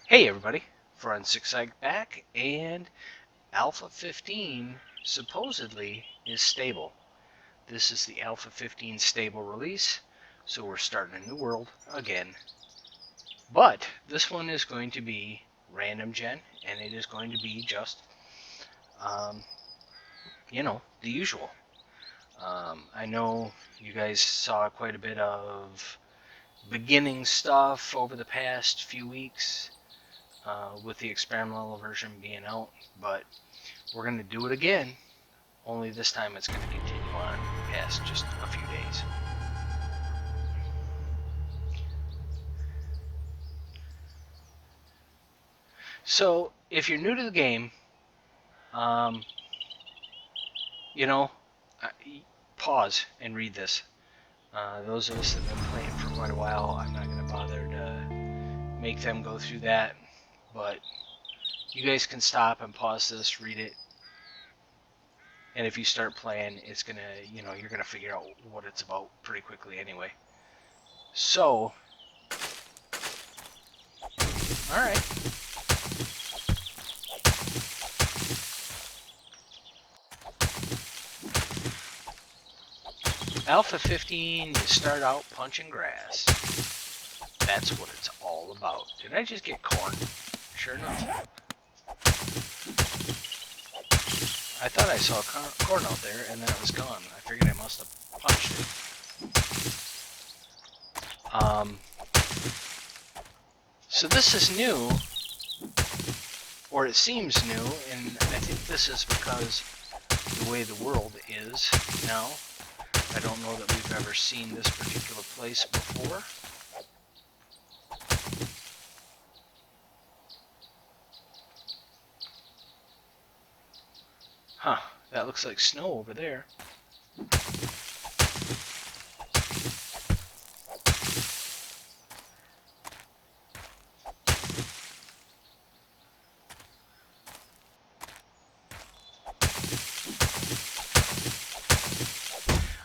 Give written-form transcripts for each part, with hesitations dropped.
Hey everybody, Forensic Psych back, and Alpha 15 supposedly is stable. This is the Alpha 15 Stable release, so we're starting a new world again. But this one is going to be random gen, and it is going to be just, um, the usual. I know you guys saw quite a bit of beginning stuff over the past few weeks. With the experimental version being out, but we're going to do it again, only this time it's going to continue on past just a few days. So, if you're new to the game, um, you know, pause and read this. Those of us that have been playing for quite a while, I'm not going to bother to make them go through that, but you guys can stop and pause this, read it, and if you start playing, it's gonna, you're gonna figure out what it's about pretty quickly anyway. So, all right. Alpha 15, you start out punching grass. That's what it's all about. Did I just get corn? Sure enough. I thought I saw corn out there and then it was gone. I figured I must have punched it. So this is new, or it seems new, and I think this is because the way the world is now. I don't know that we've ever seen this particular place before. Huh, that looks like snow over there.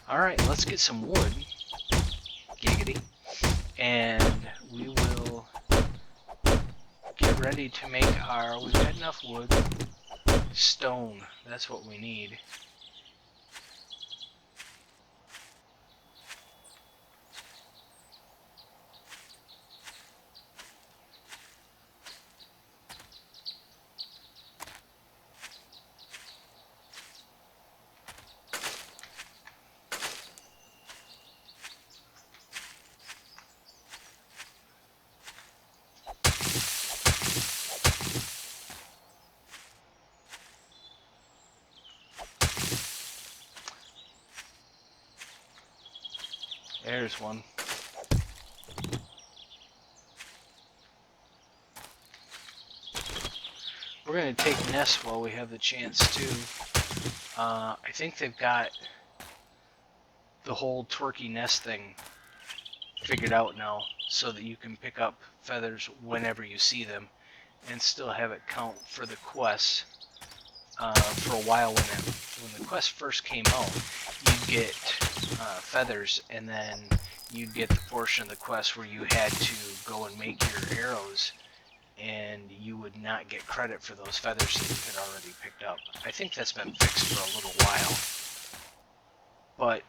Alright, let's get some wood. Giggity. And we will get ready to make we've got enough wood. Stone, that's what we need. There's one. We're going to take nests while we have the chance to. I think they've got the whole twerky nest thing figured out now so that you can pick up feathers whenever you see them and still have it count for the quests. For a while when the quest first came out, you'd get feathers, and then you'd get the portion of the quest where you had to go and make your arrows, and you would not get credit for those feathers that you had already picked up. I think that's been fixed for a little while, but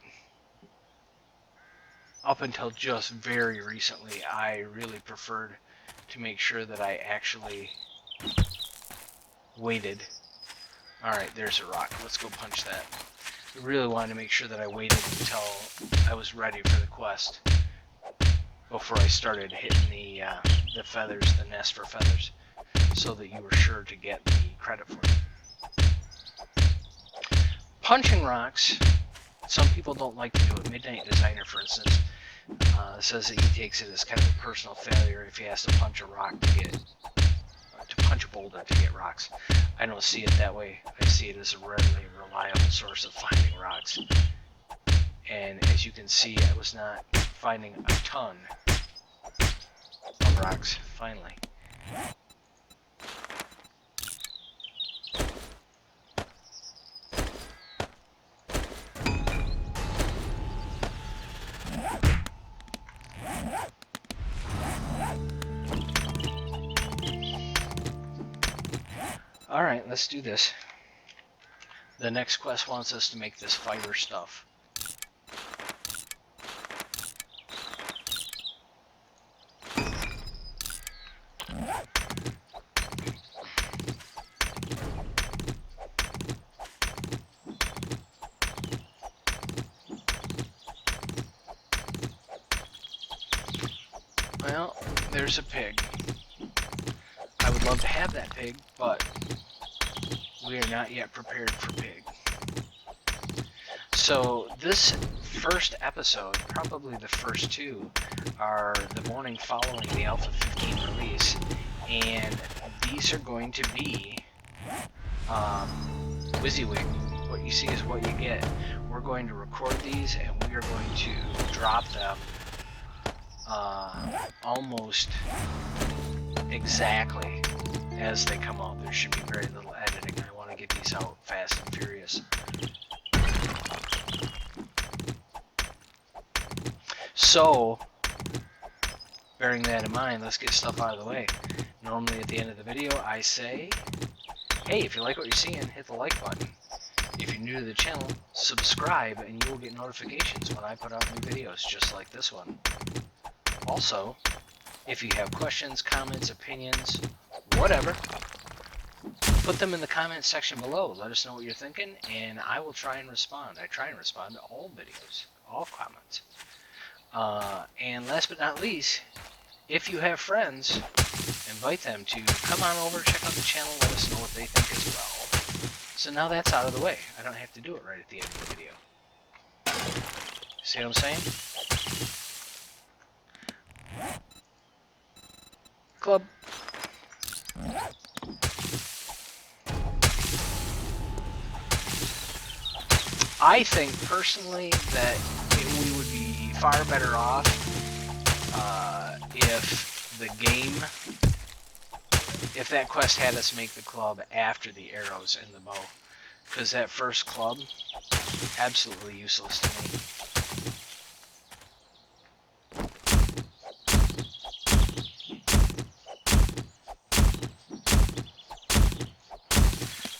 up until just very recently, I really preferred to make sure that I actually waited. Alright, there's a rock. Let's go punch that. I really wanted to make sure that I waited until I was ready for the quest before I started hitting the feathers, the nest for feathers, so that you were sure to get the credit for it. Punching rocks, some people don't like to do it. Midnight Designer, for instance, says that he takes it as kind of a personal failure if he has to punch a rock to punch a boulder to get rocks. I don't see it that way. I see it as a readily reliable source of finding rocks. And as you can see, I was not finding a ton of rocks, finally. Alright, let's do this. The next quest wants us to make this fiber stuff. Well, there's a pig. I would love to have that pig, but we are not yet prepared for pig. So this first episode, probably the first two, are the morning following the Alpha 15 release, and these are going to be WYSIWYG. What you see is what you get. We're going to record these, and we are going to drop them almost exactly as they come out. There should be very little editing. I want to get these out fast and furious. So, bearing that in mind, let's get stuff out of the way. Normally at the end of the video, I say, hey, if you like what you're seeing, hit the like button. If you're new to the channel, subscribe and you will get notifications when I put out new videos just like this one. Also, if you have questions, comments, opinions, whatever, put them in the comments section below. Let us know what you're thinking, and I will try and respond. I try and respond to all videos, all comments. And last but not least, if you have friends, invite them to come on over, check out the channel, let us know what they think as well. So now that's out of the way. I don't have to do it right at the end of the video. See what I'm saying? Club. I think personally that we would be far better off if the game, if that quest had us make the club after the arrows and the bow, because that first club, absolutely useless to me.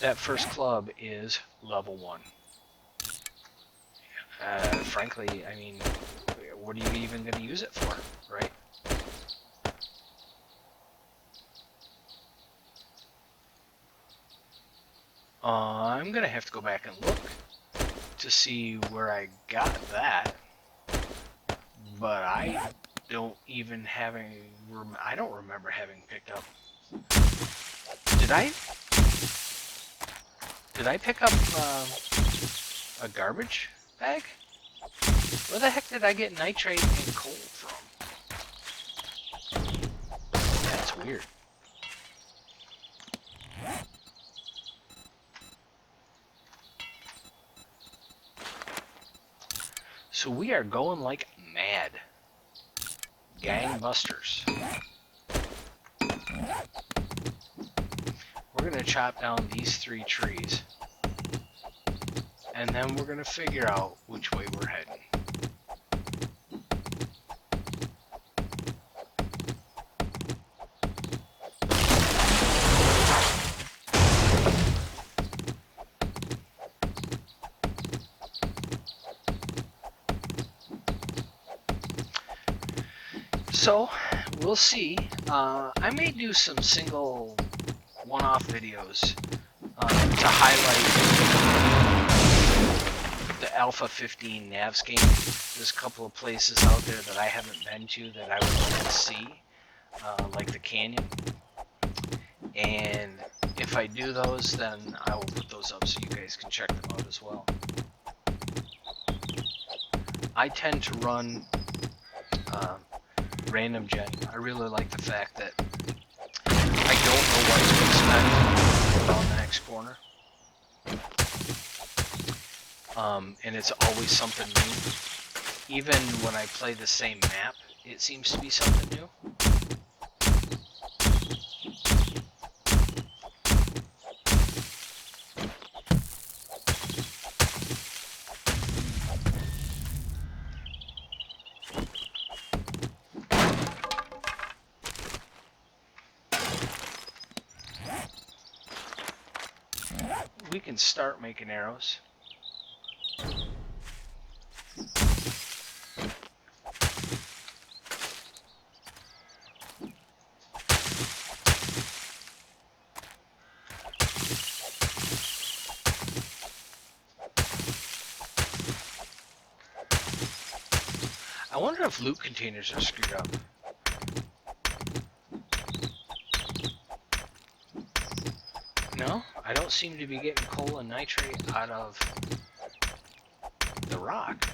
That first club is level 1. Frankly, I mean, what are you even going to use it for, right? I'm going to have to go back and look to see where I got that, but I don't even I don't remember having picked up. Did I pick up a garbage bag? Where the heck did I get nitrate and coal from? That's weird. So we are going like mad. Gangbusters. We're going to chop down these 3 trees. And then we're going to figure out which way we're heading. So, we'll see. I may do some single one-off videos to highlight the Alpha 15 Navscape. There's a couple of places out there that I haven't been to that I would like to see, like the canyon. And if I do those, then I will put those up so you guys can check them out as well. I tend to run random gen. I really like the fact that I don't know what to expect around the next corner. And it's always something new. Even when I play the same map, it seems to be something new. we can start making arrows. I wonder if loot containers are screwed up. No, I don't seem to be getting coal and nitrate out of the rock.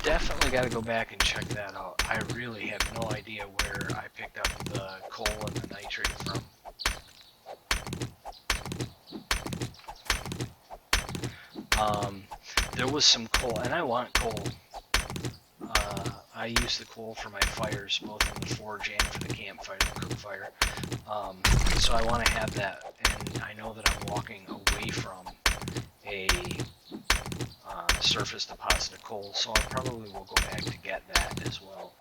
Definitely got to go back and check that out. I really have no idea where I picked up the coal and the nitrate from. There was some coal, and I want coal. I use the coal for my fires, both in the forge and for the campfire, the cook fire. So I want to have that, and I know that I'm walking away from a surface deposit of coal, so I probably will go back to get that as well.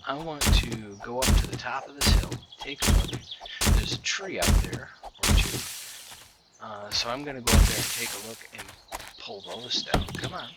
I want to go up to the top of this hill, take a look. There's a tree up there, or two. So I'm going to go up there and take a look and pull those down. Come on.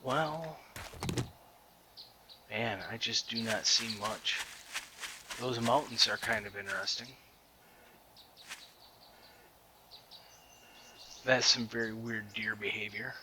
Well, man, I just do not see much. Those mountains are kind of interesting. That's some very weird deer behavior.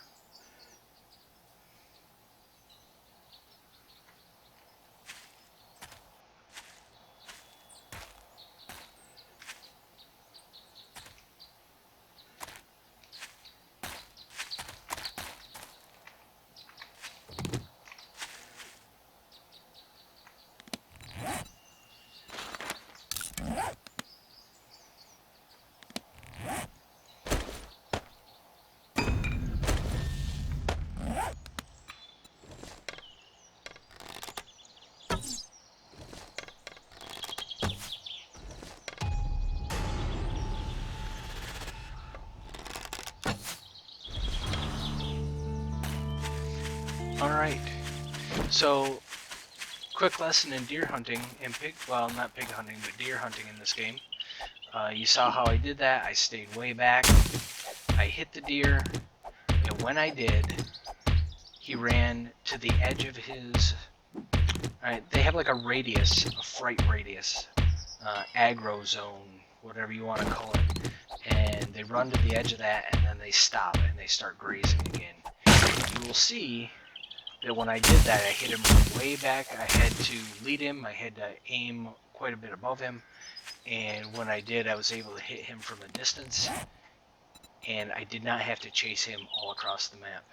Alright, so quick lesson in deer hunting and well, not pig hunting, but deer hunting in this game. You saw how I did that. I stayed way back. I hit the deer, and when I did, he ran to the edge of his... Alright, they have like a radius, a fright radius, aggro zone, whatever you want to call it. And they run to the edge of that, and then they stop, and they start grazing again. You will see that when I did that, I hit him way back. I had to lead him. I had to aim quite a bit above him. And when I did, I was able to hit him from a distance. And I did not have to chase him all across the map.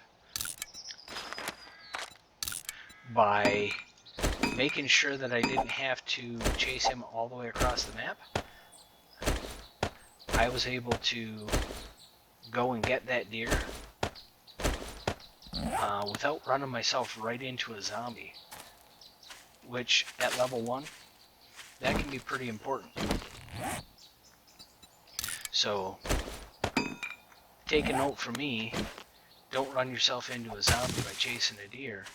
By making sure that I didn't have to chase him all the way across the map, I was able to go and get that deer without running myself right into a zombie, which at level 1, that can be pretty important. So, take a note from me, don't run yourself into a zombie by chasing a deer.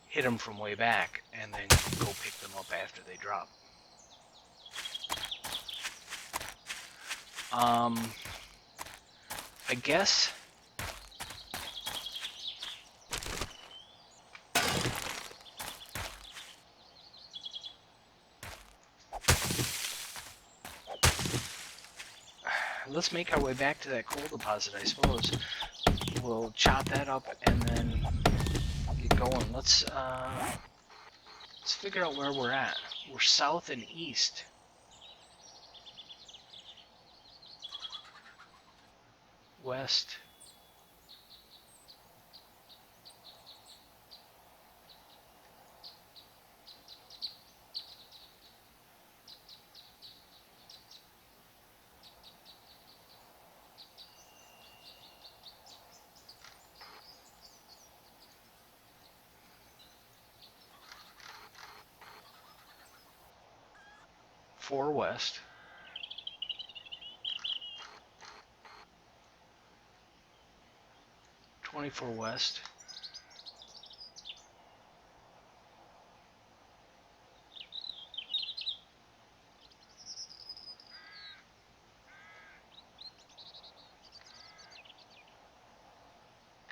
Hit them from way back, and then go pick them up after they drop. I guess let's make our way back to that coal deposit, I suppose. We'll chop that up and then get going. Let's figure out where we're at. We're south and east. West. Four west. $24 west.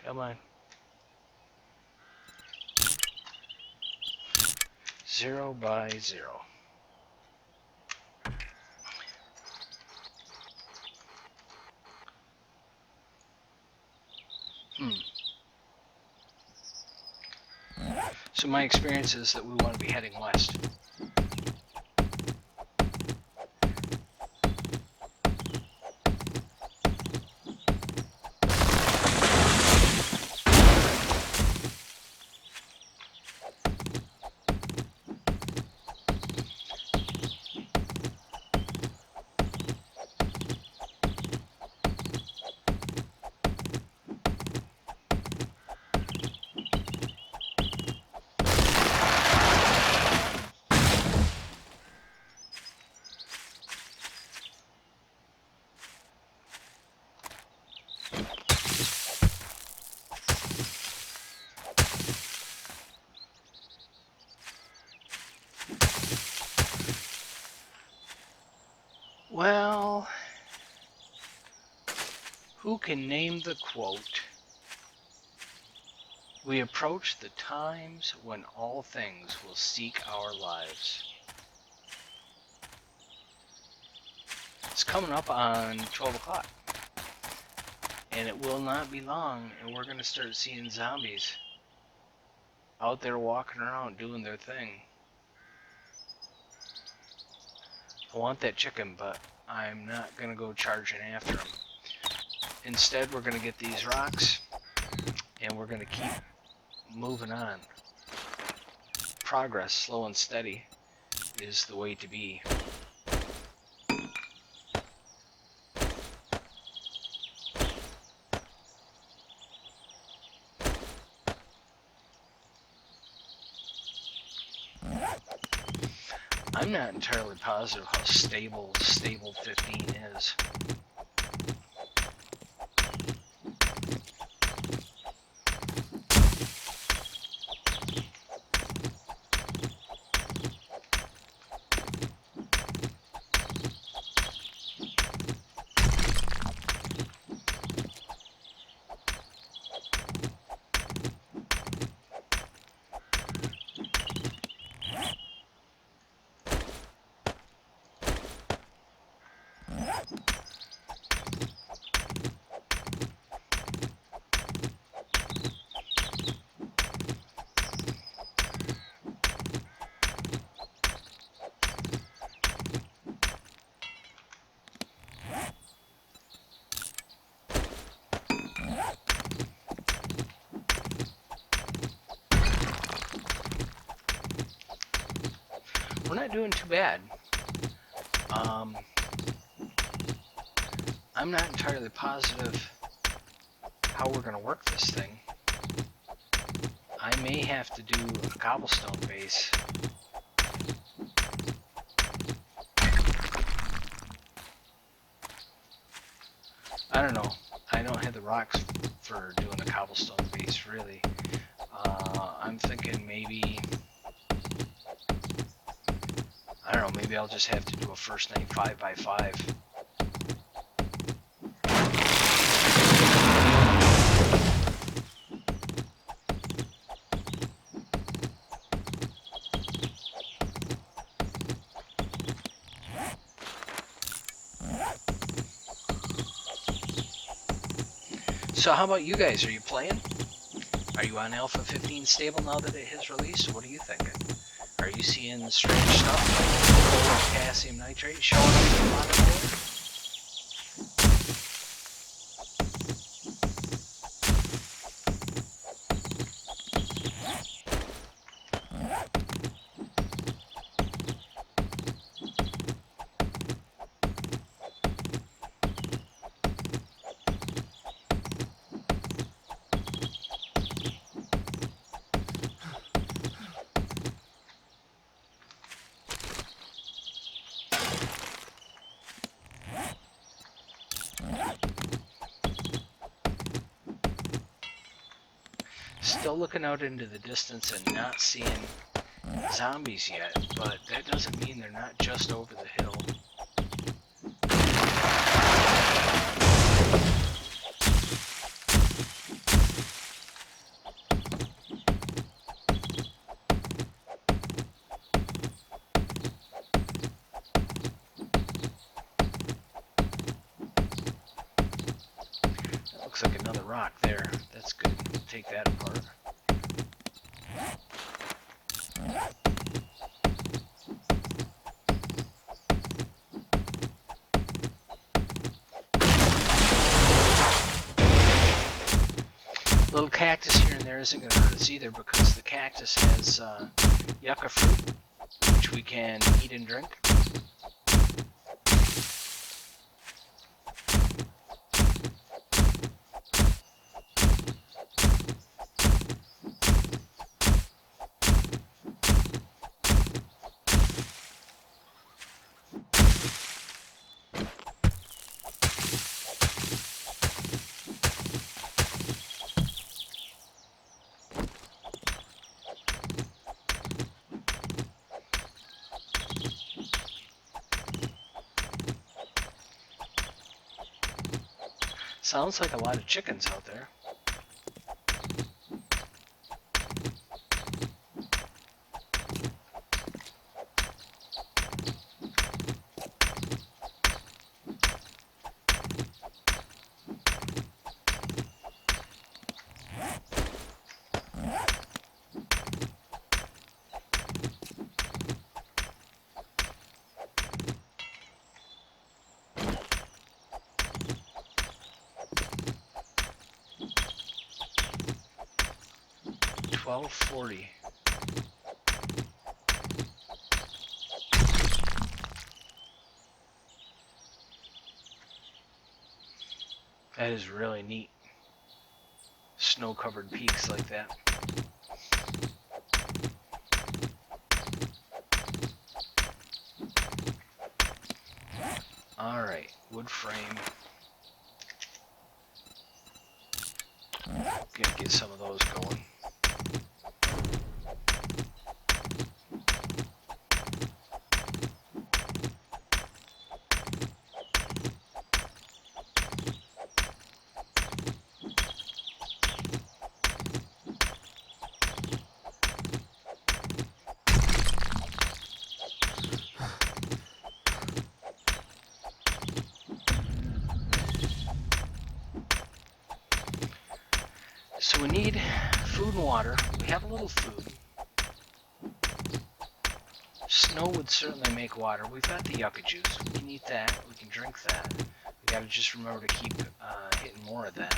Come on. 0 by 0. So my experience is that we want to be heading west. Well, who can name the quote? We approach the times when all things will seek our lives. It's coming up on 12 o'clock. And it will not be long, and we're going to start seeing zombies out there walking around doing their thing. I want that chicken, but I'm not going to go charging after him. Instead, we're going to get these rocks, and we're going to keep moving on. Progress, slow and steady, is the way to be. I'm not entirely positive how stable Stable 15 is. We're not doing too bad. I'm not entirely positive how we're going to work this thing. I may have to do a cobblestone base. I don't know. I don't have the rocks for doing a cobblestone base, really. I'm thinking maybe... I don't know, maybe I'll just have to do a first night 5x5. So how about you guys? Are you playing? Are you on Alpha 15 Stable now that it has released? What are you thinking? Are you seeing strange stuff like potassium nitrate showing up in the water board? Still looking out into the distance and not seeing zombies yet, but that doesn't mean they're not just over the hill. That looks like another rock there. That's good. Take that apart. Little cactus here and there isn't going to hurt us either because the cactus has yucca fruit, which we can eat and drink. Sounds like a lot of chickens out there. $12.40. That is really neat. Snow-covered peaks like that. Alright, wood frame. Gonna get some of those going. So we need food and water. We have a little food. Snow would certainly make water. We've got the yucca juice. We can eat that. We can drink that. We gotta just remember to keep hitting more of that.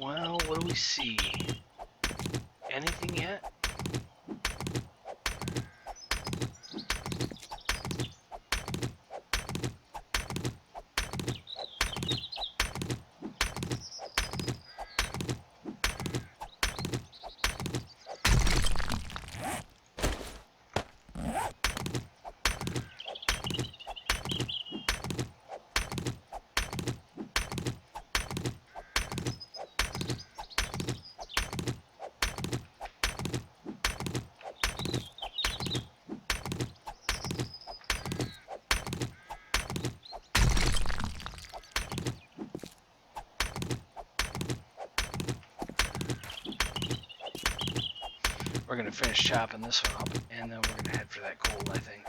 Well, what do we see? Anything yet? We're going to finish chopping this one up, and then we're going to head for that gold, I think.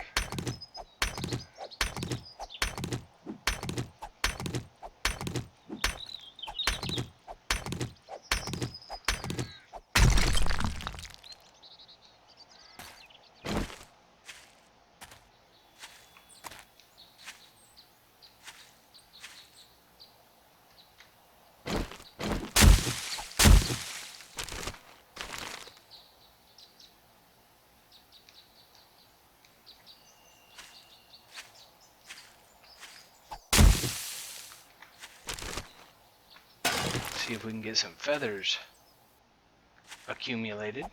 See if we can get some feathers accumulated.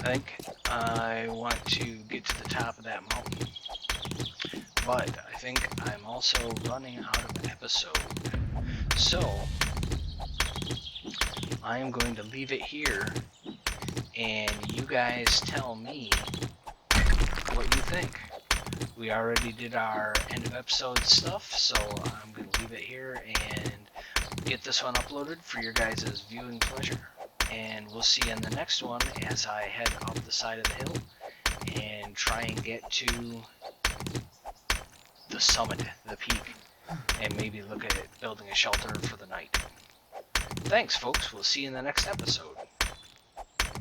I think I want to get to the top of that mountain, but I think I'm also running out of episode. So I am going to leave it here, and you guys tell me what you think. We already did our end of episode stuff, so I'm going to leave it here and get this one uploaded for your guys' viewing pleasure. And we'll see you in the next one as I head up the side of the hill and try and get to the summit, the peak, and maybe look at building a shelter for the night. Thanks, folks. We'll see you in the next episode.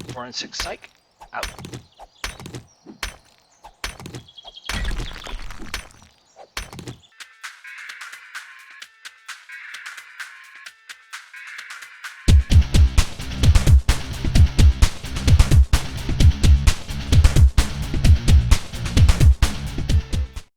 Forensic Psych, out.